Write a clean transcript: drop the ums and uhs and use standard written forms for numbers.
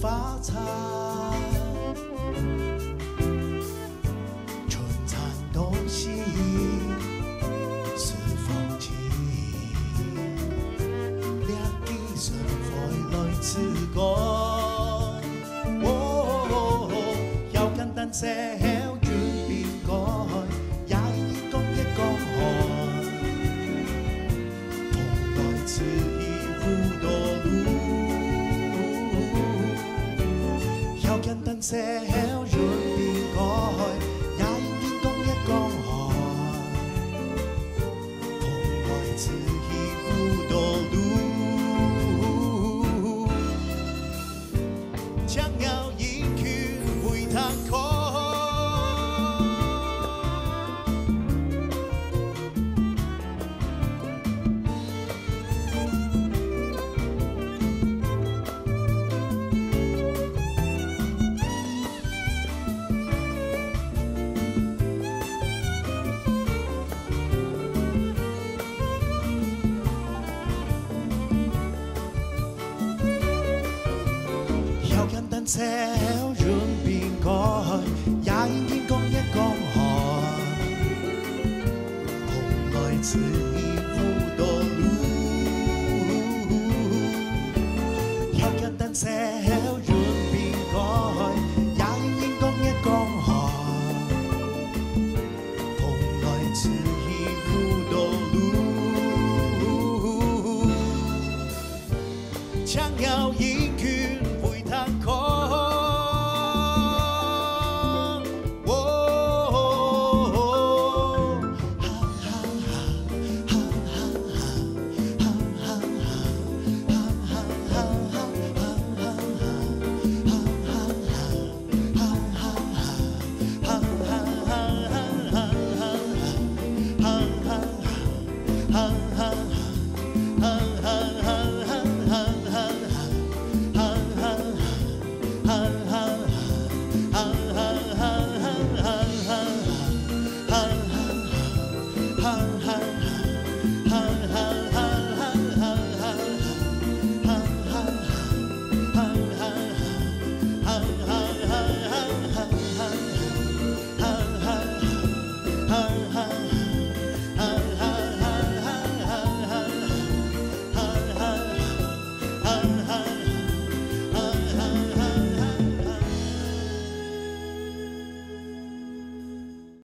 发财。春蚕东西是放弃，掠起顺风来自干。哦，要简单些，要转变改，也讲一讲看，同来自一无多路。要简单些，要转变改，也讲一讲看，同来自一无多路。想要一曲为他哭。要简单些，要润变改，也已经讲一讲看，同来自一无多路。要简单些，要润变改，也已经讲一讲看，同来自一无多路。想要一句为他哭。